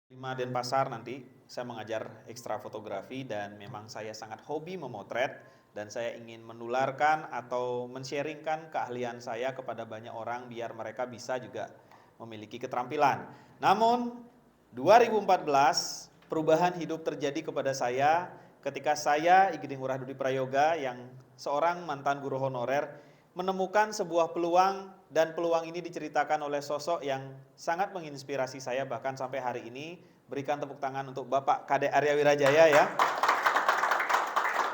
Denpasar nanti saya mengajar ekstra fotografi dan memang saya sangat hobi memotret dan saya ingin menularkan atau men-sharingkan keahlian saya kepada banyak orang biar mereka bisa juga memiliki keterampilan. Namun 2014 perubahan hidup terjadi kepada saya ketika saya Igede Ngurah Dudi Prayoga yang seorang mantan guru honorer menemukan sebuah peluang dan peluang ini diceritakan oleh sosok yang sangat menginspirasi saya bahkan sampai hari ini. Berikan tepuk tangan untuk Bapak Kade Arya Wirajaya ya.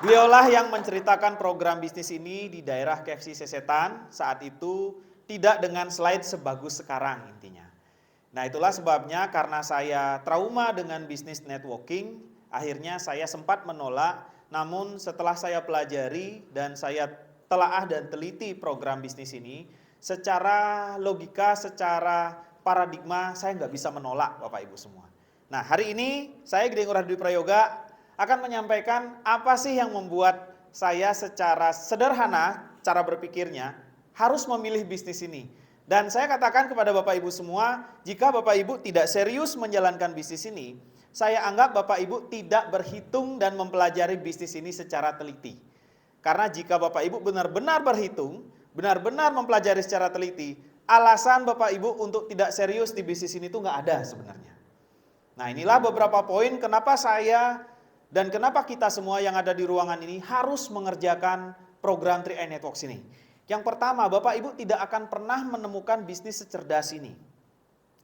Beliaulah yang menceritakan program bisnis ini di daerah KFC Sesetan saat itu tidak dengan slide sebagus sekarang intinya. Nah itulah sebabnya karena saya trauma dengan bisnis networking, akhirnya saya sempat menolak, namun setelah saya pelajari dan saya telaah dan teliti program bisnis ini, secara logika, secara paradigma saya nggak bisa menolak Bapak Ibu semua. Nah hari ini saya Igede Ngurah Dudi Prayoga akan menyampaikan apa sih yang membuat saya secara sederhana cara berpikirnya harus memilih bisnis ini. Dan saya katakan kepada Bapak Ibu semua, jika Bapak Ibu tidak serius menjalankan bisnis ini, saya anggap Bapak Ibu tidak berhitung dan mempelajari bisnis ini secara teliti. Karena jika Bapak Ibu benar-benar berhitung, benar-benar mempelajari secara teliti, alasan Bapak Ibu untuk tidak serius di bisnis ini tuh nggak ada sebenarnya. Nah inilah beberapa poin kenapa saya dan kenapa kita semua yang ada di ruangan ini harus mengerjakan program 3i Networks ini. Yang pertama, Bapak Ibu tidak akan pernah menemukan bisnis secerdas ini.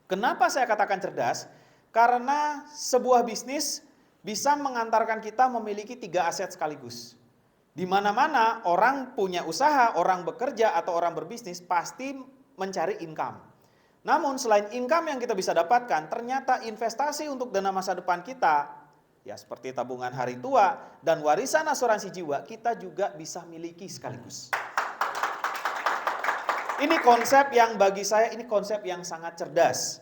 Kenapa saya katakan cerdas? Karena sebuah bisnis bisa mengantarkan kita memiliki 3 aset sekaligus. Di mana-mana orang punya usaha, orang bekerja atau orang berbisnis pasti mencari income. Namun selain income yang kita bisa dapatkan, ternyata investasi untuk dana masa depan kita, ya seperti tabungan hari tua dan warisan asuransi jiwa, kita juga bisa miliki sekaligus. Ini konsep yang bagi saya, ini konsep yang sangat cerdas.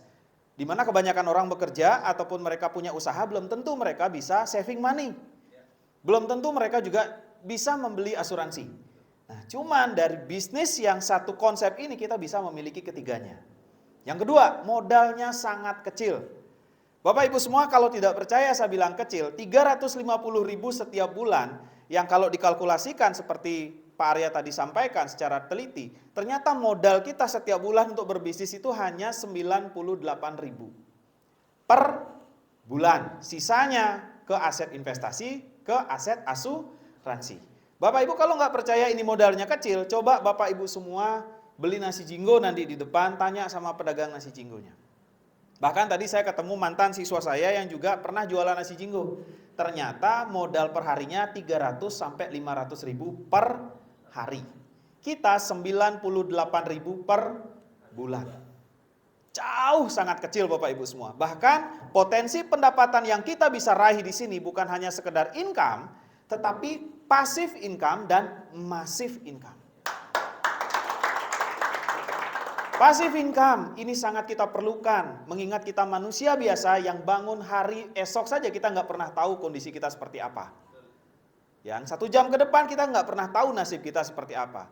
Di mana kebanyakan orang bekerja ataupun mereka punya usaha, belum tentu mereka bisa saving money. Belum tentu mereka juga bisa membeli asuransi. Nah, cuman dari bisnis yang satu konsep ini kita bisa memiliki ketiganya. Yang kedua, modalnya sangat kecil. Bapak Ibu semua kalau tidak percaya saya bilang kecil, 350.000 setiap bulan yang kalau dikalkulasikan seperti Pak Arya tadi sampaikan secara teliti, ternyata modal kita setiap bulan untuk berbisnis itu hanya 98.000 per bulan. Sisanya ke aset investasi, ke aset asuransi. Bapak Ibu kalau nggak percaya ini modalnya kecil, coba Bapak Ibu semua beli nasi jinggo nanti di depan, tanya sama pedagang nasi jinggonya. Bahkan tadi saya ketemu mantan siswa saya yang juga pernah jualan nasi jinggo. Ternyata modal perharinya 300 sampai 500 ribu per hari. Kita 98 ribu per bulan. Jauh sangat kecil Bapak Ibu semua. Bahkan potensi pendapatan yang kita bisa raih di sini bukan hanya sekedar income, tetapi passive income dan massive income. Passive income ini sangat kita perlukan, mengingat kita manusia biasa yang bangun hari esok saja kita nggak pernah tahu kondisi kita seperti apa. Yang 1 jam ke depan kita nggak pernah tahu nasib kita seperti apa.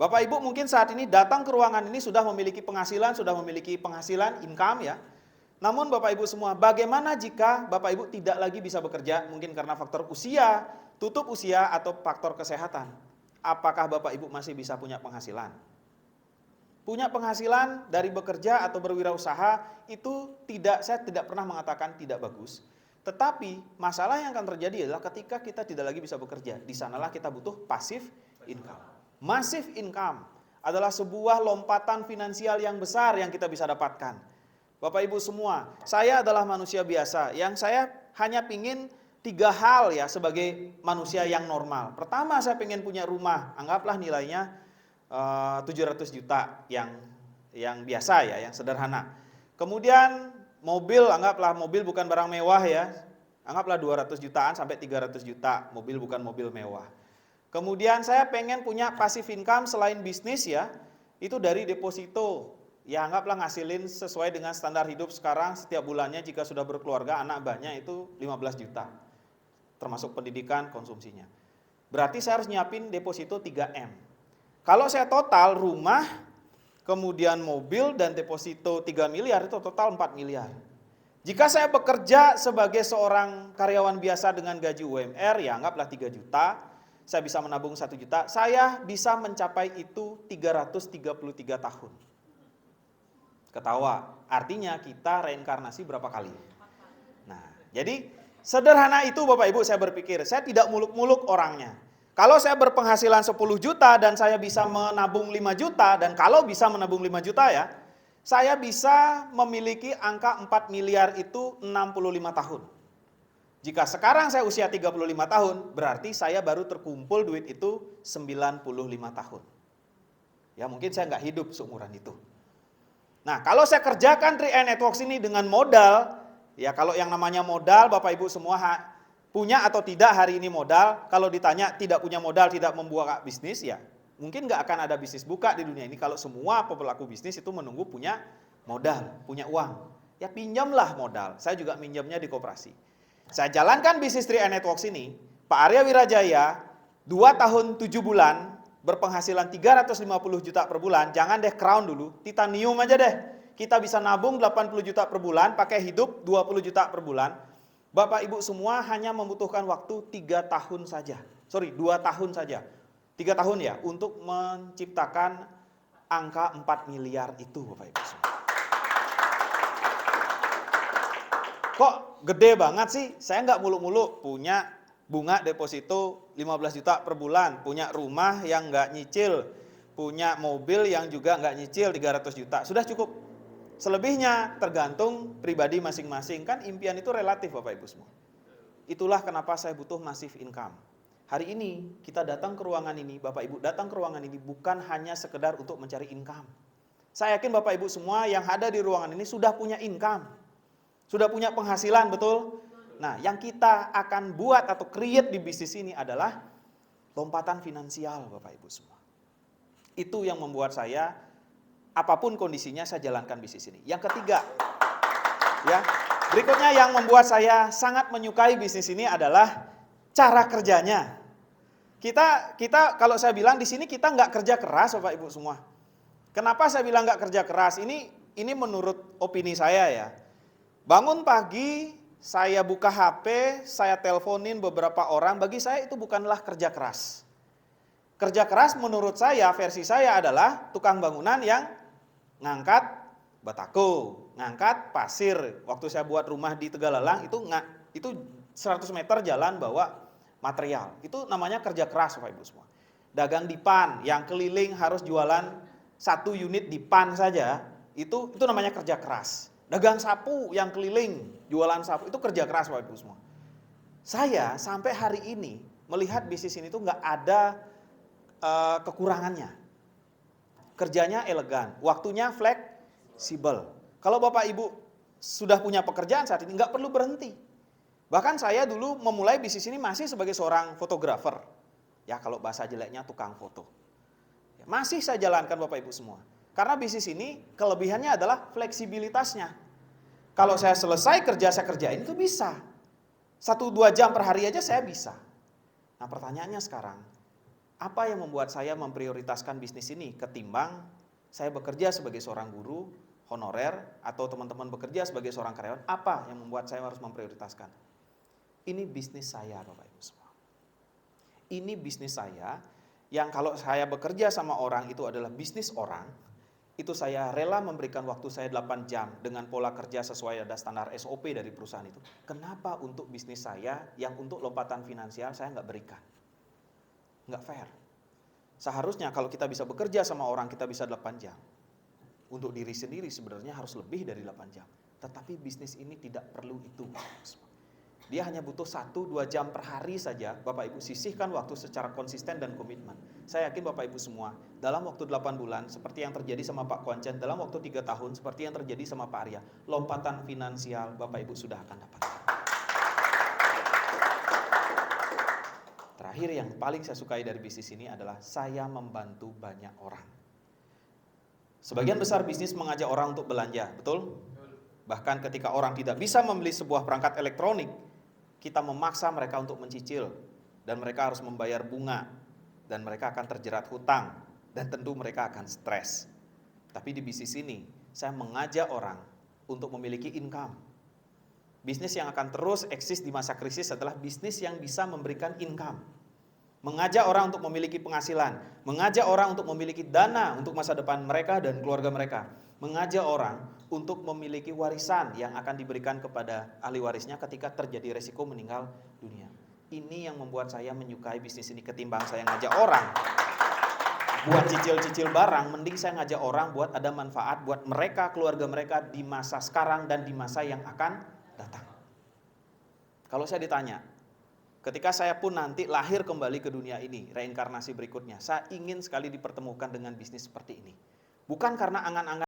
Bapak Ibu mungkin saat ini datang ke ruangan ini sudah memiliki penghasilan income ya. Namun Bapak Ibu semua, bagaimana jika Bapak Ibu tidak lagi bisa bekerja, mungkin karena faktor usia, tutup usia atau faktor kesehatan. Apakah Bapak Ibu masih bisa punya penghasilan? Punya penghasilan dari bekerja atau berwirausaha itu saya tidak pernah mengatakan tidak bagus. Tetapi masalah yang akan terjadi adalah ketika kita tidak lagi bisa bekerja. Di sanalah kita butuh passive income. Massive income adalah sebuah lompatan finansial yang besar yang kita bisa dapatkan. Bapak Ibu semua, saya adalah manusia biasa yang saya hanya pingin 3 hal ya sebagai manusia yang normal. Pertama, saya pengen punya rumah, anggaplah nilainya 700 juta yang biasa ya, yang sederhana. Kemudian mobil, anggaplah mobil bukan barang mewah ya. Anggaplah 200 jutaan sampai 300 juta, mobil bukan mobil mewah. Kemudian saya pengen punya passive income selain bisnis ya, itu dari deposito. Ya anggaplah ngasilin sesuai dengan standar hidup sekarang setiap bulannya jika sudah berkeluarga anak banyak itu 15 juta. Termasuk pendidikan, konsumsinya. Berarti saya harus nyiapin deposito 3M. Kalau saya total rumah, kemudian mobil dan deposito 3 miliar itu total 4 miliar. Jika saya bekerja sebagai seorang karyawan biasa dengan gaji UMR, ya anggaplah 3 juta, saya bisa menabung 1 juta, saya bisa mencapai itu 333 tahun. Ketawa, artinya kita reinkarnasi berapa kali? Nah, jadi sederhana itu Bapak Ibu saya berpikir, saya tidak muluk-muluk orangnya. Kalau saya berpenghasilan 10 juta dan saya bisa menabung 5 juta, dan kalau bisa menabung 5 juta ya, saya bisa memiliki angka 4 miliar itu 65 tahun. Jika sekarang saya usia 35 tahun, berarti saya baru terkumpul duit itu 95 tahun. Ya mungkin saya nggak hidup seumuran itu. Nah kalau saya kerjakan 3i Networks ini dengan modal, ya kalau yang namanya modal Bapak Ibu semua punya atau tidak hari ini modal, kalau ditanya tidak punya modal tidak membuka bisnis ya mungkin nggak akan ada bisnis buka di dunia ini kalau semua pelaku bisnis itu menunggu punya modal, punya uang. Ya pinjamlah modal, saya juga minjamnya di koperasi. Saya jalankan bisnis 3i Networks ini, Pak Arya Wirajaya 2 tahun 7 bulan berpenghasilan 350 juta per bulan, jangan deh crown dulu, titanium aja deh. Kita bisa nabung 80 juta per bulan, pakai hidup 20 juta per bulan. Bapak Ibu semua hanya membutuhkan waktu 3 tahun saja. 2 tahun saja. 3 tahun ya untuk menciptakan angka 4 miliar itu Bapak Ibu semua. Kok gede banget sih? Saya nggak muluk-muluk punya bunga deposito 15 juta per bulan, punya rumah yang nggak nyicil, punya mobil yang juga nggak nyicil 300 juta. Sudah cukup. Selebihnya tergantung pribadi masing-masing. Kan impian itu relatif Bapak Ibu semua. Itulah kenapa saya butuh massive income. Hari ini kita datang ke ruangan ini, Bapak Ibu datang ke ruangan ini bukan hanya sekedar untuk mencari income. Saya yakin Bapak Ibu semua yang ada di ruangan ini sudah punya income. Sudah punya penghasilan, betul? Nah, yang kita akan buat atau create di bisnis ini adalah lompatan finansial Bapak Ibu semua. Itu yang membuat saya, apapun kondisinya saya jalankan bisnis ini. Yang ketiga, ya, berikutnya yang membuat saya sangat menyukai bisnis ini adalah cara kerjanya. Kita kalau saya bilang di sini kita nggak kerja keras Bapak Ibu semua. Kenapa saya bilang nggak kerja keras? Ini menurut opini saya ya. Bangun pagi, saya buka HP, saya teleponin beberapa orang, bagi saya itu bukanlah kerja keras. Kerja keras menurut saya, versi saya adalah tukang bangunan yang ngangkat batako, ngangkat pasir. Waktu saya buat rumah di Tegalalang itu 100 meter jalan bawa material. Itu namanya kerja keras Bapak Ibu semua. Dagang dipan yang keliling harus jualan 1 unit dipan saja, itu namanya kerja keras. Dagang sapu yang keliling, jualan sapu, itu kerja keras Bapak Ibu semua. Saya sampai hari ini melihat bisnis ini tuh nggak ada kekurangannya. Kerjanya elegan, waktunya fleksibel. Kalau Bapak Ibu sudah punya pekerjaan saat ini, nggak perlu berhenti. Bahkan saya dulu memulai bisnis ini masih sebagai seorang fotografer. Ya kalau bahasa jeleknya tukang foto. Masih saya jalankan Bapak Ibu semua. Karena bisnis ini kelebihannya adalah fleksibilitasnya. Kalau saya selesai kerja, saya kerjain itu bisa. 1-2 jam per hari aja saya bisa. Nah pertanyaannya sekarang, apa yang membuat saya memprioritaskan bisnis ini ketimbang saya bekerja sebagai seorang guru honorer atau teman-teman bekerja sebagai seorang karyawan? Apa yang membuat saya harus memprioritaskan? Ini bisnis saya Bapak Ibu semua. Ini bisnis saya yang kalau saya bekerja sama orang itu adalah bisnis orang. Itu saya rela memberikan waktu saya 8 jam dengan pola kerja sesuai ada standar SOP dari perusahaan itu. Kenapa untuk bisnis saya yang untuk lompatan finansial saya nggak berikan? Nggak fair. Seharusnya kalau kita bisa bekerja sama orang kita bisa 8 jam. Untuk diri sendiri sebenarnya harus lebih dari 8 jam. Tetapi bisnis ini tidak perlu itu. Dia hanya butuh 1-2 jam per hari saja, Bapak Ibu sisihkan waktu secara konsisten dan komitmen. Saya yakin Bapak Ibu semua, dalam waktu 8 bulan, seperti yang terjadi sama Pak Kuancen, dalam waktu 3 tahun, seperti yang terjadi sama Pak Arya, lompatan finansial Bapak Ibu sudah akan dapat. Terakhir yang paling saya sukai dari bisnis ini adalah saya membantu banyak orang. Sebagian besar bisnis mengajak orang untuk belanja, betul? Bahkan ketika orang tidak bisa membeli sebuah perangkat elektronik, kita memaksa mereka untuk mencicil dan mereka harus membayar bunga dan mereka akan terjerat hutang dan tentu mereka akan stres. Tapi di bisnis ini saya mengajak orang untuk memiliki income. Bisnis yang akan terus eksis di masa krisis adalah bisnis yang bisa memberikan income. Mengajak orang untuk memiliki penghasilan, mengajak orang untuk memiliki dana untuk masa depan mereka dan keluarga mereka, mengajak orang untuk memiliki warisan yang akan diberikan kepada ahli warisnya ketika terjadi resiko meninggal dunia. Ini yang membuat saya menyukai bisnis ini ketimbang saya ngajak orang buat cicil-cicil barang, mending saya ngajak orang buat ada manfaat buat mereka, keluarga mereka di masa sekarang dan di masa yang akan datang. Kalau saya ditanya, ketika saya pun nanti lahir kembali ke dunia ini, reinkarnasi berikutnya, saya ingin sekali dipertemukan dengan bisnis seperti ini. Bukan karena angan-angan